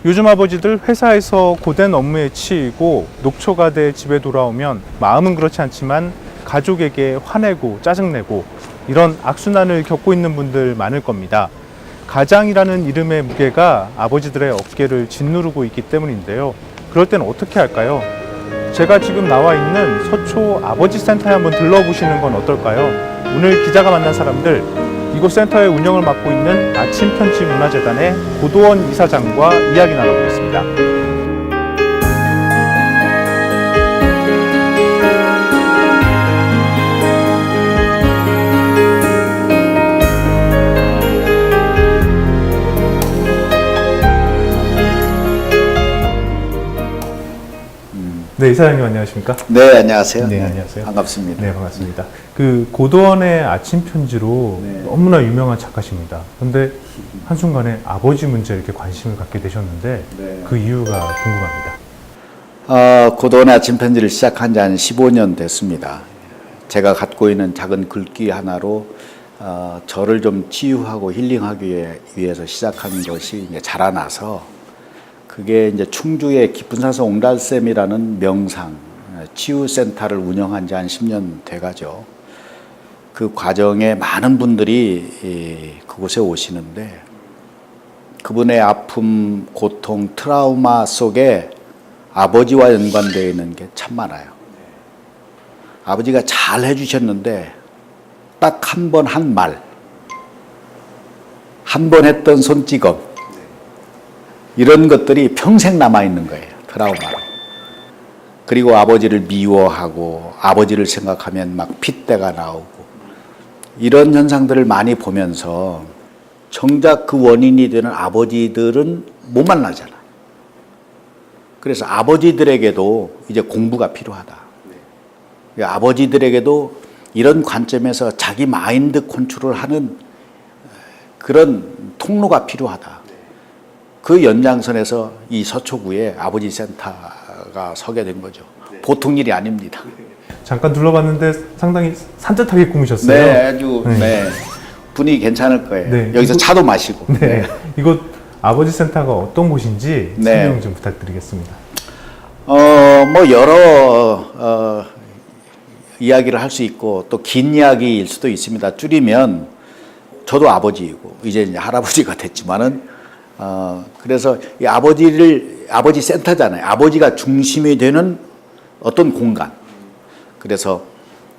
요즘 아버지들 회사에서 고된 업무에 치이고 녹초가 돼 집에 돌아오면 마음은 그렇지 않지만 가족에게 화내고 짜증내고 이런 악순환을 겪고 있는 분들 많을 겁니다. 가장이라는 이름의 무게가 아버지들의 어깨를 짓누르고 있기 때문인데요. 그럴 땐 어떻게 할까요? 제가 지금 나와 있는 서초 아버지 센터에 한번 들러보시는 건 어떨까요? 오늘 기자가 만난 사람들, 이곳 센터의 운영을 맡고 있는 아침편지문화재단의 고도원 이사장과 이야기 나눠보겠습니다. 네, 이사장님 안녕하십니까? 네, 안녕하세요. 네, 안녕하세요. 반갑습니다. 네, 반갑습니다. 그 고도원의 아침 편지로 네. 너무나 유명한 작가십니다. 그런데 한순간에 아버지 문제에 이렇게 관심을 갖게 되셨는데 네. 그 이유가 궁금합니다. 고도원의 아침 편지를 시작한 지 한 15년 됐습니다. 제가 갖고 있는 작은 글귀 하나로 저를 좀 치유하고 힐링하기 위해서 시작한 것이 이제 자라나서 그게 이제 충주의 깊은산성 옹달샘이라는 명상 치유센터를 운영한 지 한 10년 돼가죠. 그 과정에 많은 분들이 그곳에 오시는데 그분의 아픔, 고통, 트라우마 속에 아버지와 연관되어 있는 게 참 많아요. 아버지가 잘 해주셨는데 딱 한 번 한 말, 한 번 했던 손찌검 이런 것들이 평생 남아있는 거예요. 트라우마로. 그리고 아버지를 미워하고 아버지를 생각하면 막 핏대가 나오고 이런 현상들을 많이 보면서 정작 그 원인이 되는 아버지들은 못 만나잖아. 그래서 아버지들에게도 이제 공부가 필요하다. 아버지들에게도 이런 관점에서 자기 마인드 컨트롤 하는 그런 통로가 필요하다. 그 연장선에서 이 서초구에 아버지 센터가 서게 된 거죠. 보통 일이 아닙니다. 잠깐 둘러봤는데 상당히 산뜻하게 꾸미셨어요. 네, 아주 네. 분위기 괜찮을 거예요. 네. 여기서 차도 마시고. 네. 네. 이곳 아버지 센터가 어떤 곳인지 네. 설명 좀 부탁드리겠습니다. 뭐 여러 이야기를 할 수 있고 또 긴 이야기일 수도 있습니다. 줄이면 저도 아버지이고 이제 할아버지가 됐지만은 그래서 이 아버지 센터잖아요. 아버지가 중심이 되는 어떤 공간. 그래서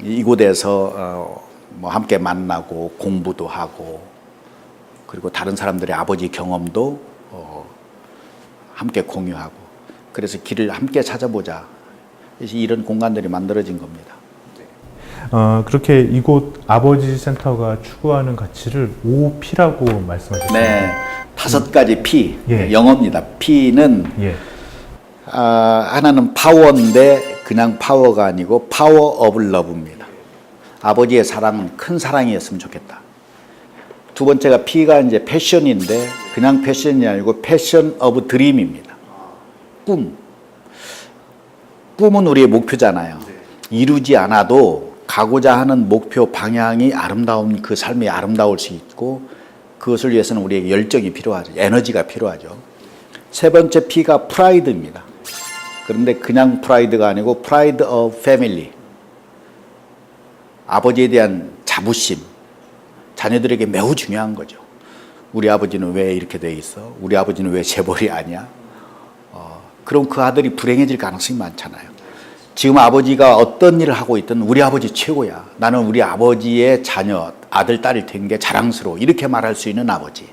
이곳에서 뭐 함께 만나고 공부도 하고 그리고 다른 사람들의 아버지 경험도 함께 공유하고 그래서 길을 함께 찾아보자. 그래서 이런 공간들이 만들어진 겁니다. 그렇게 이곳 아버지 센터가 추구하는 가치를 5P라고 말씀하셨습니다. 네. 5가지 P, 예. 영어입니다. P는 예. 하나는 파워인데 그냥 파워가 아니고 파워 오브 러브입니다. 아버지의 사랑은 큰 사랑이었으면 좋겠다. 두 번째가 P가 이제 패션인데 그냥 패션이 아니고 패션 오브 드림입니다. 꿈은 우리의 목표잖아요. 이루지 않아도 가고자 하는 목표 방향이 아름다운 그 삶이 아름다울 수 있고 그것을 위해서는 우리에게 열정이 필요하죠. 에너지가 필요하죠. 세 번째 P가 프라이드입니다. 그런데 그냥 프라이드가 아니고 프라이드 오브 패밀리. 아버지에 대한 자부심. 자녀들에게 매우 중요한 거죠. 우리 아버지는 왜 이렇게 돼 있어? 우리 아버지는 왜 재벌이 아니야? 그럼 그 아들이 불행해질 가능성이 많잖아요. 지금 아버지가 어떤 일을 하고 있든 우리 아버지 최고야. 나는 우리 아버지의 자녀, 아들, 딸이 된 게 자랑스러워. 이렇게 말할 수 있는 아버지.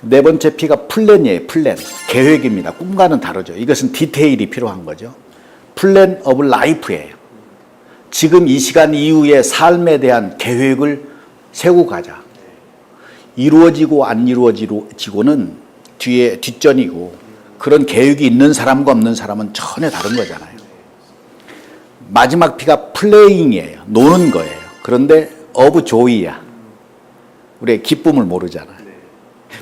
네 번째 P가 플랜이에요. 플랜. 계획입니다. 꿈과는 다르죠. 이것은 디테일이 필요한 거죠. 플랜 오브 라이프예요. 지금 이 시간 이후의 삶에 대한 계획을 세우고 가자. 이루어지고 안 이루어지고는 뒷전이고 그런 계획이 있는 사람과 없는 사람은 전혀 다른 거잖아요. 마지막 P가 플레잉이에요. 노는 거예요. 그런데 오브 조이야. 우리의 기쁨을 모르잖아요.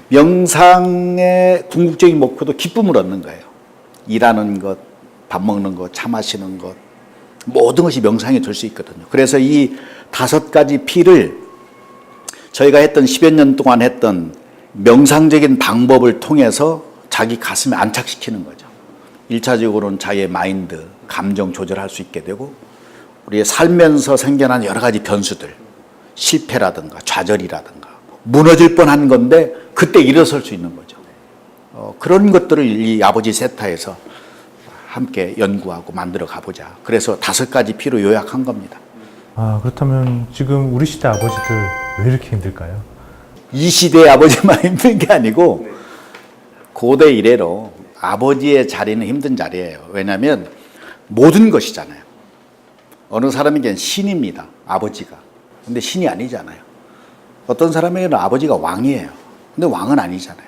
명상의 궁극적인 목표도 기쁨을 얻는 거예요. 일하는 것, 밥 먹는 것, 차 마시는 것 모든 것이 명상이 될 수 있거든요. 그래서 이 5가지 P를 저희가 했던 10여 년 동안 했던 명상적인 방법을 통해서 자기 가슴에 안착시키는 거죠. 1차적으로는 자기의 마인드, 감정 조절할 수 있게 되고 우리의 살면서 생겨난 여러 가지 변수들, 실패라든가 좌절이라든가 무너질 뻔한 건데 그때 일어설 수 있는 거죠. 그런 것들을 이 아버지 센터에서 함께 연구하고 만들어 가보자. 그래서 5가지 P로 요약한 겁니다. 아, 그렇다면 지금 우리 시대 아버지들 왜 이렇게 힘들까요? 이 시대의 아버지만 힘든 게 아니고 고대 이래로 아버지의 자리는 힘든 자리예요. 왜냐하면 모든 것이잖아요. 어느 사람에게는 신입니다. 아버지가. 근데 신이 아니잖아요. 어떤 사람에게는 아버지가 왕이에요. 근데 왕은 아니잖아요.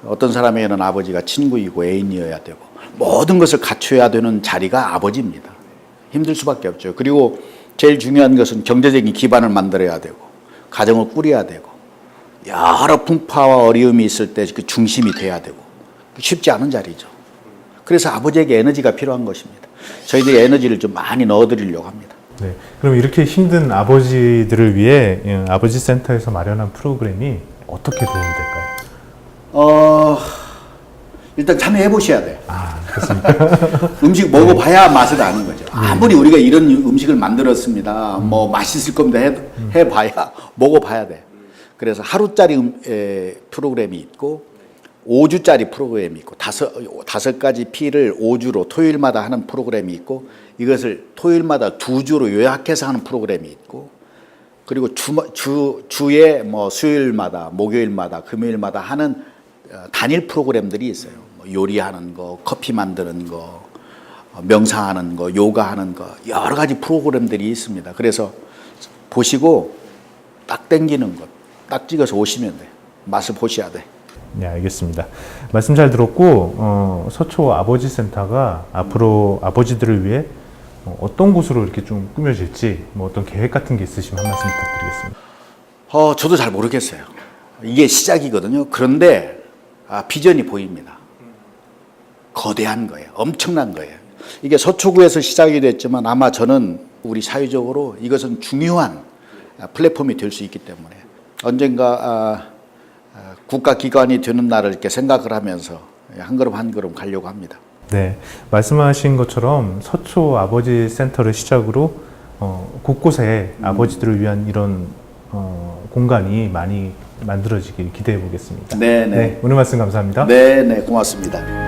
어떤 사람에게는 아버지가 친구이고 애인이어야 되고 모든 것을 갖춰야 되는 자리가 아버지입니다. 힘들 수밖에 없죠. 그리고 제일 중요한 것은 경제적인 기반을 만들어야 되고 가정을 꾸려야 되고 여러 풍파와 어려움이 있을 때 그 중심이 돼야 되고 쉽지 않은 자리죠. 그래서 아버지에게 에너지가 필요한 것입니다. 저희들이 에너지를 좀 많이 넣어드리려고 합니다. 네. 그럼 이렇게 힘든 아버지들을 위해 아버지 센터에서 마련한 프로그램이 어떻게 도움이 될까요? 일단 참여해 보셔야 돼요. 아, 그렇습니까? 음식 먹어봐야 맛을 아는 거죠. 아무리 우리가 이런 음식을 만들었습니다. 뭐 맛있을 겁니다. 해봐야 먹어봐야 돼. 그래서 하루짜리 프로그램이 있고 5주짜리 프로그램이 있고 5가지 P를 5주로 토요일마다 하는 프로그램이 있고 이것을 토요일마다 2주로 요약해서 하는 프로그램이 있고 그리고 주에 뭐 수요일마다 목요일마다 금요일마다 하는 단일 프로그램들이 있어요. 뭐 요리하는 거, 커피 만드는 거, 명상하는 거, 요가하는 거 여러 가지 프로그램들이 있습니다. 그래서 보시고 딱 땡기는 것, 딱 찍어서 오시면 돼요. 맛을 보셔야 돼. 네, 알겠습니다. 말씀 잘 들었고 서초 아버지 센터가 앞으로 아버지들을 위해 어떤 곳으로 이렇게 좀 꾸며질지 뭐 어떤 계획 같은 게 있으시면 한 말씀 부탁드리겠습니다. 저도 잘 모르겠어요. 이게 시작이거든요. 그런데 비전이 보입니다. 거대한 거예요. 엄청난 거예요. 이게 서초구에서 시작이 됐지만 아마 저는 우리 사회적으로 이것은 중요한 플랫폼이 될 수 있기 때문에 언젠가 국가기관이 되는 날을 이렇게 생각을 하면서 한 걸음 한 걸음 가려고 합니다. 네, 말씀하신 것처럼 서초 아버지 센터를 시작으로 곳곳에 아버지들을 위한 이런 공간이 많이 만들어지길 기대해 보겠습니다. 네, 네, 오늘 말씀 감사합니다. 네, 고맙습니다.